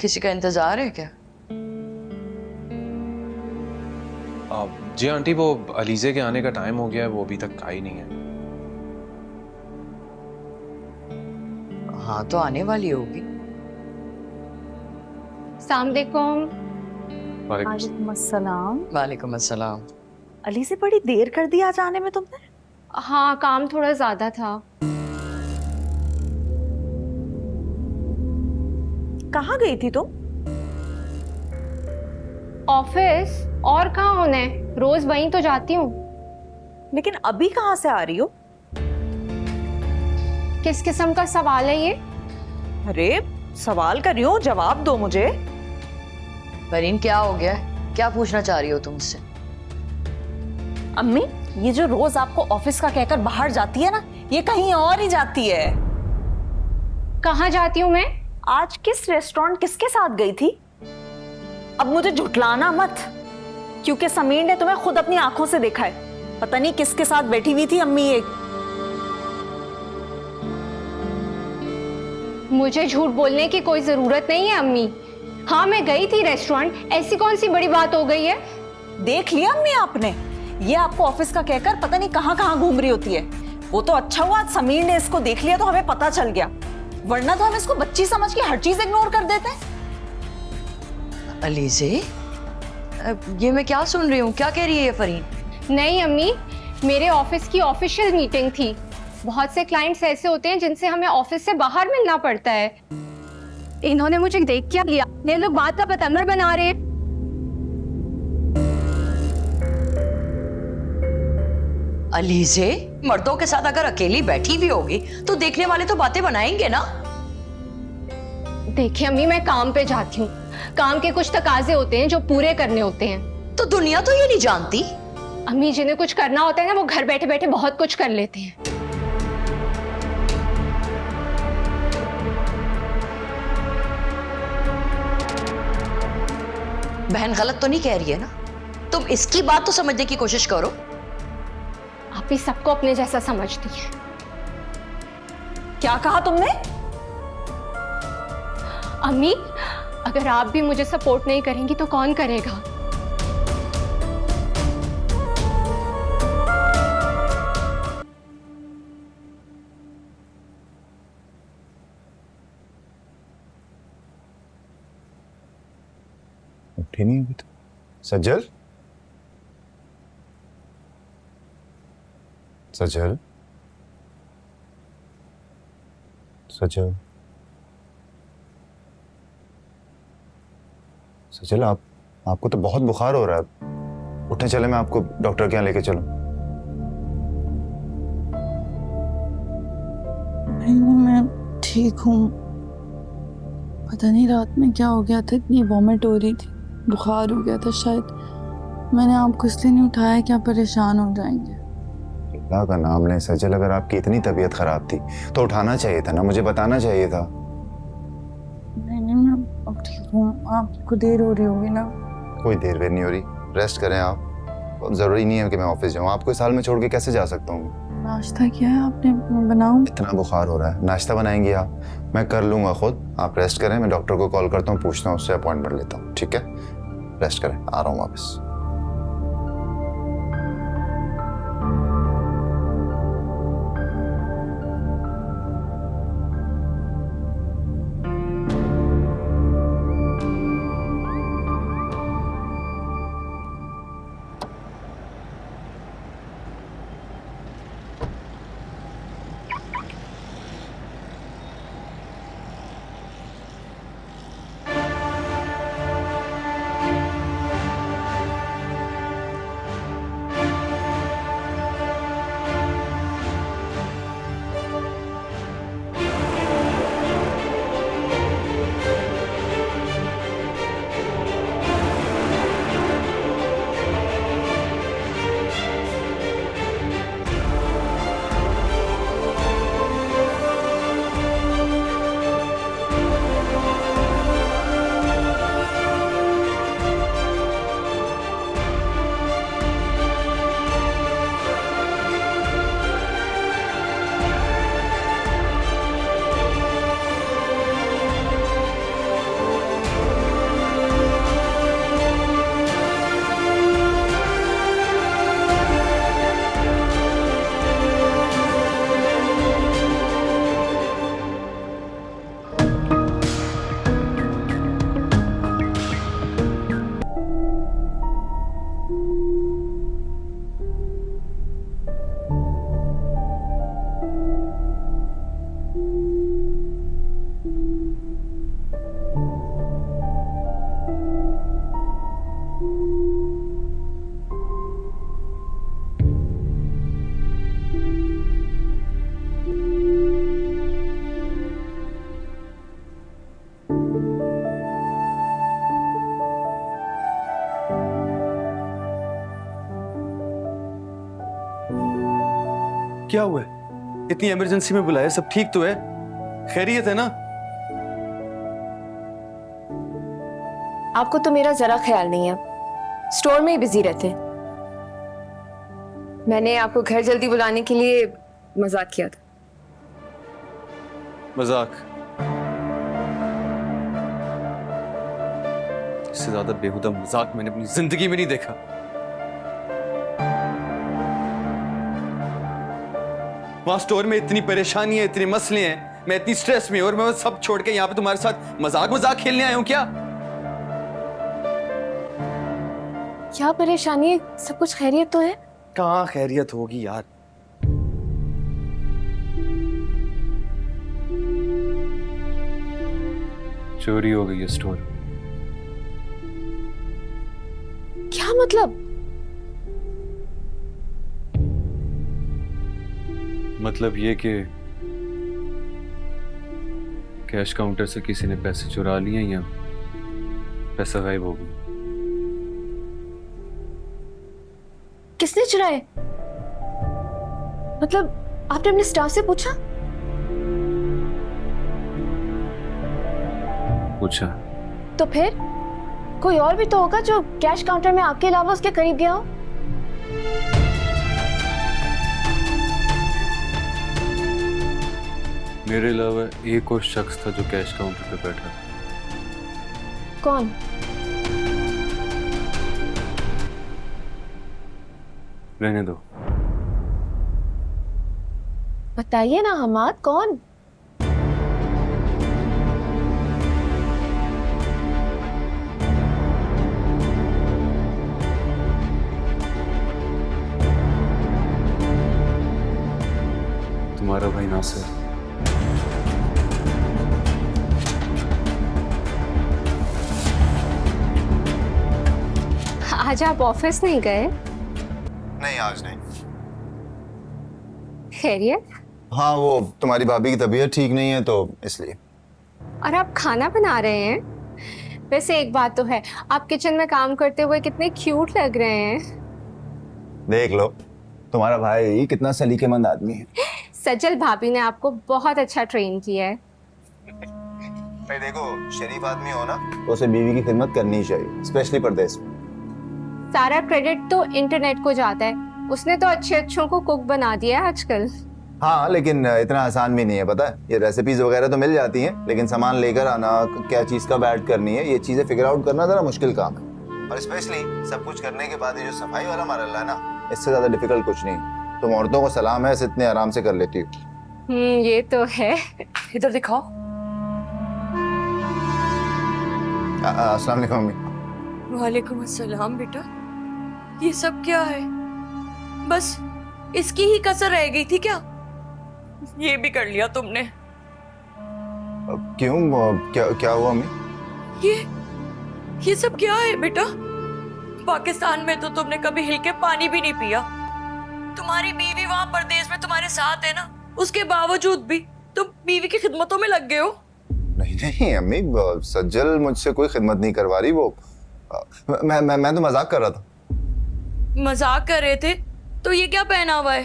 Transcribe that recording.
किसी का इंतजार है क्या? जी आंटी, वो अलीजे के आने का टाइम हो गया है, वो अभी तक आई नहीं है। हाँ तो आने वाली होगी। अस्सलाम वालेकुम। वालेकुम अस्सलाम। वालेकुम अस्सलाम। अली से बड़ी देर कर दी आज आने में तुमने। हाँ, काम थोड़ा ज्यादा था। कहाँ गई थी तुम? ऑफिस, और कहाँ होना है, रोज वहीं तो जाती हूँ। लेकिन अभी कहाँ से आ रही हो? किस किस्म का सवाल है ये? अरे सवाल कर रही हूँ, जवाब दो मुझे। फरीन क्या हो गया है? क्या पूछना चाह रही हो तुम मुझसे? अम्मी, ये जो रोज आपको ऑफिस का कहकर बाहर जाती है ना, ये कहीं और ही जाती है। कहाँ जाती हूँ मैं? आज किस रेस्टोरेंट किसके साथ गई थी? अब मुझे झुठलाना मत, क्योंकि समीर ने तुम्हें खुद अपनी आंखों से देखा है। पता नहीं किसके साथ बैठी हुई थी अम्मी एक। मुझे झूठ बोलने की कोई जरूरत नहीं है अम्मी। हाँ, मैं गई थी रेस्टोरेंट, ऐसी कौन सी बड़ी बात हो गई है? देख लिया अम्मी आपने, ये आपको ऑफिस का कहकर पता नहीं कहाँ कहाँ घूम रही होती है। वो तो अच्छा हुआ समीर ने इसको देख लिया तो हमें पता चल गया, वरना तो हम इसको बच्ची समझ के हर चीज इग्नोर कर देते हैं। अलीजे, ये मैं क्या सुन रही हूँ? क्या कह रही है ये फरीन? नहीं अम्मी, मेरे ऑफिस की ऑफिशियल मीटिंग थी। बहुत से क्लाइंट्स ऐसे होते हैं जिनसे हमें ऑफिस से बाहर मिलना पड़ता है। इन्होंने मुझे देख क्या लिया, ये लोग बात का पतंगर बना रहे हैं। अलीजे, मर्दों के साथ अगर अकेली बैठी भी होगी तो देखने वाले तो बातें बनाएंगे ना। देखिए अम्मी, मैं काम पे जाती हूँ, काम के कुछ तकाजे होते हैं जो पूरे करने होते हैं। तो दुनिया तो ये नहीं जानती। अम्मी, जिन्हें कुछ करना होता है ना, वो घर बैठे बैठे बहुत कुछ कर लेते हैं। बहन गलत तो नहीं कह रही है ना? तुम इसकी बात तो समझने की कोशिश करो। आप ही सबको अपने जैसा समझती हैं। क्या कहा तुमने? अम्मी, अगर आप भी मुझे सपोर्ट नहीं करेंगी तो कौन करेगा? उठी नहीं अभी तो। सज्जल, सज्जल, सज्जल, सज्जल, आपको तो बहुत बुखार हो रहा है। उठने चले, मैं आपको डॉक्टर के यहाँ लेके चलूं? नहीं, मैं ठीक हूँ। पता नहीं रात में क्या हो गया था, इतनी वॉमिट हो रही थी, बुखार हो गया था शायद। मैंने आपको इसलिए नहीं उठाया कि आप परेशान हो जाएंगे। अल्लाह का नाम लें सज्जल, अगर आपकी इतनी तबीयत खराब थी तो उठाना चाहिए था ना, मुझे बताना चाहिए था। नहीं, मैं अब ठीक हूँ। आपको देर हो रही होगी ना? कोई देर वेर नहीं हो रही, रेस्ट करें आप। बहुत ज़रूरी नहीं है कि मैं ऑफिस जाऊँ, आपको इस हाल में छोड़ के कैसे जा सकता हूँ? नाश्ता किया है आपने? मैं बनाऊँ? इतना बुखार हो रहा है, नाश्ता बनाएंगी आप? मैं कर लूँगा खुद, आप रेस्ट करें। मैं डॉक्टर को कॉल करता हूँ, पूछता हूँ, उससे अपॉइंटमेंट लेता हूँ, ठीक है? रेस्ट करें, आ रहा हूँ वापस। क्या हुआ है? इतनी इमरजेंसी में बुलाया, सब ठीक तो है? खैरियत है ना? आपको तो मेरा जरा ख्याल नहीं है, स्टोर में ही बिजी रहते हैं। मैंने आपको घर जल्दी बुलाने के लिए मजाक किया था। मजाक? इससे ज्यादा बेहुदा मजाक मैंने अपनी जिंदगी में नहीं देखा। वहां स्टोर में इतनी परेशानी है, इतने मसले हैं, मैं इतनी स्ट्रेस में हूं और मैं वो सब छोड़ के यहाँ पे तुम्हारे साथ मजाक खेलने आया हूं क्या? क्या परेशानी है? सब कुछ खैरियत तो है? कहाँ खैरियत होगी यार। चोरी हो गई है स्टोर। क्या मतलब? मतलब ये कि कैश काउंटर से किसी ने पैसे चुरा लिए या पैसा गायब हो गया। किसने चुराए? मतलब आपने अपने स्टाफ से पूछा? पूछा। तो फिर कोई और भी तो होगा जो कैश काउंटर में आपके अलावा उसके करीब गया हो। मेरे अलावा एक और शख्स था जो कैश काउंटर पे बैठा। कौन? रहने दो। बताइए ना हमाद, कौन? तुम्हारा भाई नासिर। आज आप ऑफिस नहीं गए? नहीं आज नहीं। खैरियत? हाँ वो तुम्हारी भाभी की तबीयत ठीक नहीं है तो इसलिए। और आप खाना बना रहे हैं? वैसे एक बात तो है, आप किचन में काम करते हुए कितने क्यूट लग रहे हैं। देख लो तुम्हारा भाई कितना सलीकेमंद आदमी है। सजल भाभी ने आपको बहुत अच्छा ट्रेन किया है। भाई देखो शरीफ आदमी हो ना तो उसे बीवी की खिदमत करनी ही चाहिए, स्पेशली परदेश में। सारा क्रेडिट तो इंटरनेट को जाता है, उसने तो अच्छे अच्छों को कुक बना दिया है आजकल। हाँ लेकिन इतना आसान भी नहीं है, पता है। ये रेसिपीज वगैरह तो मिल जाती हैं लेकिन सामान लेकर आना, क्या चीज कब ऐड करनी है, ये चीजें फिगर आउट करना जरा मुश्किल काम है। और स्पेशली सब कुछ करने के बाद ये जो सफाई वाला मरहला है ना, इससे ज्यादा डिफिकल्ट कुछ नहीं। तुम औरतों को सलाम है, इसे इतने आराम से कर लेती हो। ये तो है। इधर दिखाओ। अस्सलाम वालेकुम मम्मी। वालेकुम अस्सलाम बेटा। ये सब क्या है? बस इसकी ही कसर रह गई थी क्या? ये भी कर लिया तुमने। क्यों क्या हुआ मम्मी? ये सब क्या है बेटा? पाकिस्तान में तो तुमने कभी हिल के पानी भी नहीं पिया। तुम्हारी बीवी वहां परदेश में तुम्हारे साथ है ना, उसके बावजूद भी तुम बीवी की खिदमतों में लग गए हो। नहीं नहीं अम्मी, सज्जल मुझसे कोई खिदमत नहीं करवा रही। वो मैं तो मजाक कर रहा था। मजाक कर रहे थे तो ये क्या पहना हुआ है?